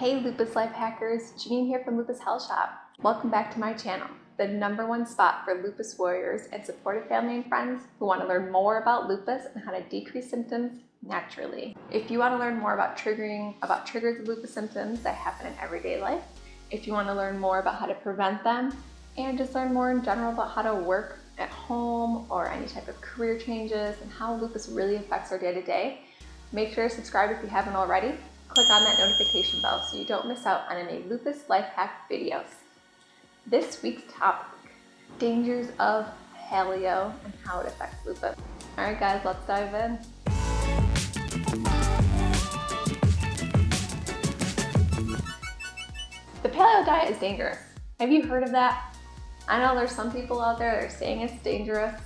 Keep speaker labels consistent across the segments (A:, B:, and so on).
A: Hey Lupus Life Hackers, Janeen here from Lupus Health Shop. Welcome back to my channel, the #1 spot for lupus warriors and supportive family and friends who want to learn more about lupus and how to decrease symptoms naturally. If you want to learn more about triggers of lupus symptoms that happen in everyday life, if you want to learn more about how to prevent them, and just learn more in general about how to work at home or any type of career changes and how lupus really affects our day-to-day, make sure to subscribe if you haven't already. Click on that notification bell so you don't miss out on any lupus life hack videos. This week's topic, dangers of paleo and how it affects lupus. All right guys, let's dive in. The paleo diet is dangerous. Have you heard of that? I know there's some people out there that are saying it's dangerous,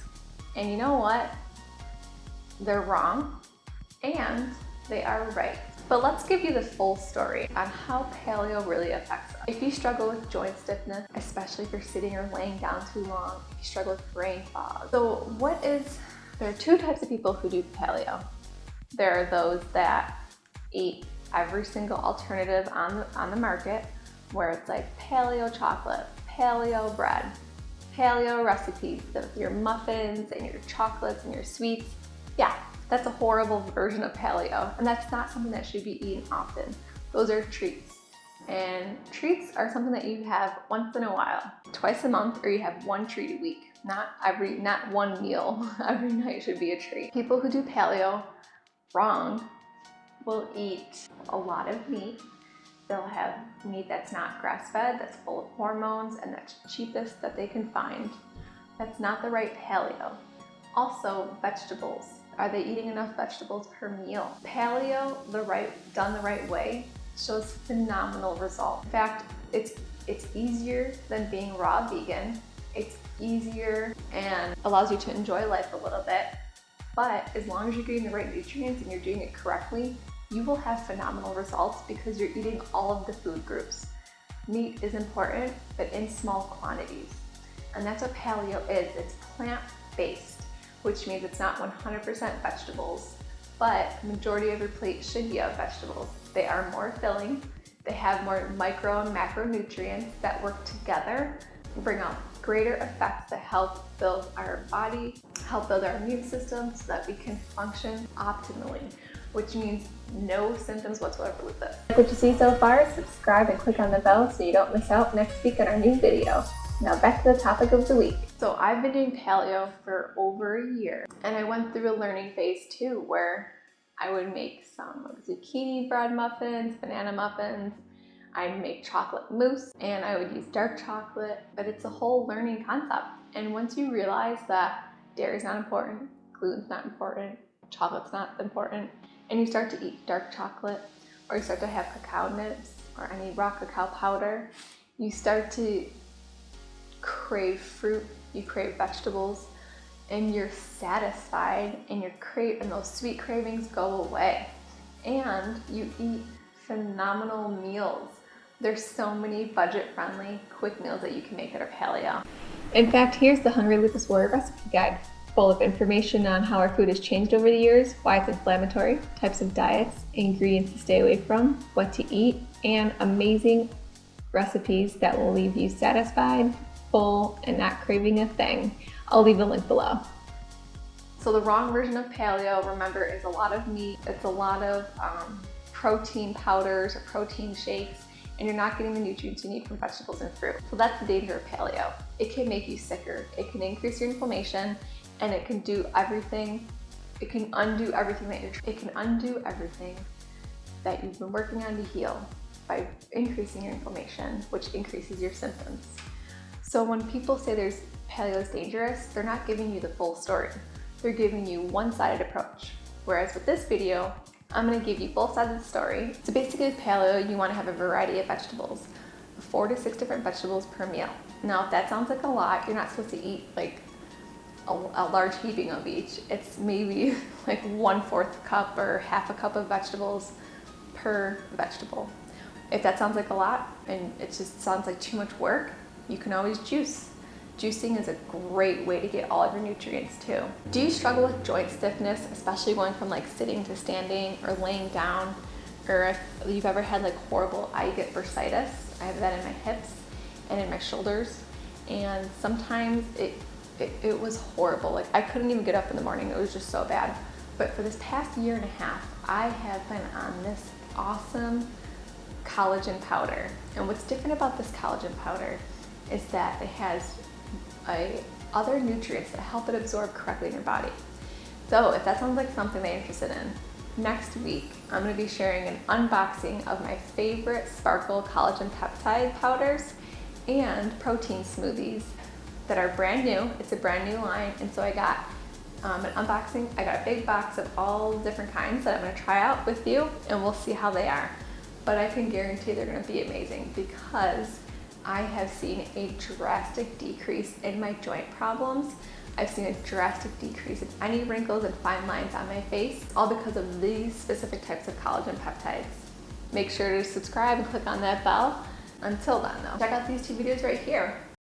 A: and you know what? They're wrong, and they are right. But let's give you the full story on how paleo really affects us. If you struggle with joint stiffness, especially if you're sitting or laying down too long, if you struggle with brain fog. There are two types of people who do paleo. There are those that eat every single alternative on the market, where it's like paleo chocolate, paleo bread, paleo recipes, your muffins and your chocolates and your sweets. Yeah. That's a horrible version of paleo, and that's not something that should be eaten often. Those are treats, and treats are something that you have once in a while, twice a month, or you have one treat a week. Not one meal every night should be a treat. People who do paleo wrong will eat a lot of meat. They'll have meat that's not grass-fed, that's full of hormones, and that's cheapest that they can find. That's not the right paleo. Also, vegetables. Are they eating enough vegetables per meal? Paleo, done the right way, shows phenomenal results. In fact, it's easier than being raw vegan. It's easier and allows you to enjoy life a little bit. But as long as you're getting the right nutrients and you're doing it correctly, you will have phenomenal results because you're eating all of the food groups. Meat is important, but in small quantities. And that's what paleo is. It's plant-based, which means it's not 100% vegetables, but the majority of your plate should be of vegetables. They are more filling, they have more micro and macronutrients that work together and bring out greater effects that help build our body, help build our immune system so that we can function optimally, which means no symptoms whatsoever with this. Like what you see so far, subscribe and click on the bell so you don't miss out next week on our new video. Now back to the topic of the week. So I've been doing paleo for over a year, and I went through a learning phase too, where I would make some zucchini bread muffins, banana muffins, I'd make chocolate mousse, and I would use dark chocolate, but it's a whole learning concept. And once you realize that dairy's not important, gluten's not important, chocolate's not important, and you start to eat dark chocolate, or you start to have cacao nibs, or any raw cacao powder, you start to crave fruit, you crave vegetables, and you're satisfied, and those sweet cravings go away, and you eat phenomenal meals. There's so many budget-friendly, quick meals that you can make that are paleo. In fact, here's the Hungry Lupus Warrior recipe guide, full of information on how our food has changed over the years, why it's inflammatory, types of diets, ingredients to stay away from, what to eat, and amazing recipes that will leave you satisfied, full, and not craving a thing. I'll leave a link below. So the wrong version of paleo, remember, is a lot of meat. It's a lot of protein powders or protein shakes, and you're not getting the nutrients you need from vegetables and fruit. So that's the danger of paleo. It can make you sicker. It can increase your inflammation, and it can do everything. It can undo everything that you've been working on to heal by increasing your inflammation, which increases your symptoms. So when people say paleo is dangerous, they're not giving you the full story. They're giving you one-sided approach. Whereas with this video, I'm gonna give you both sides of the story. So basically with paleo, you wanna have a variety of vegetables, 4 to 6 different vegetables per meal. Now, if that sounds like a lot, you're not supposed to eat like a large heaping of each. It's maybe like 1/4 cup or half a cup of vegetables per vegetable. If that sounds like a lot and it just sounds like too much work, you can always juice. Juicing is a great way to get all of your nutrients too. Do you struggle with joint stiffness, especially going from like sitting to standing or laying down? or if you've ever had like horrible, I get bursitis. I have that in my hips and in my shoulders. And sometimes it was horrible. Like I couldn't even get up in the morning. It was just so bad. But for this past year and a half, I have been on this awesome collagen powder. And what's different about this collagen powder is that it has other nutrients that help it absorb correctly in your body. So if that sounds like something that you're interested in, next week I'm going to be sharing an unboxing of my favorite Sparkle collagen peptide powders and protein smoothies that are brand new. It's a brand new line, and so I got an unboxing. I got a big box of all different kinds that I'm going to try out with you, and we'll see how they are. But I can guarantee they're going to be amazing because I have seen a drastic decrease in my joint problems. I've seen a drastic decrease in any wrinkles and fine lines on my face, all because of these specific types of collagen peptides. Make sure to subscribe and click on that bell. Until then though, check out these two videos right here.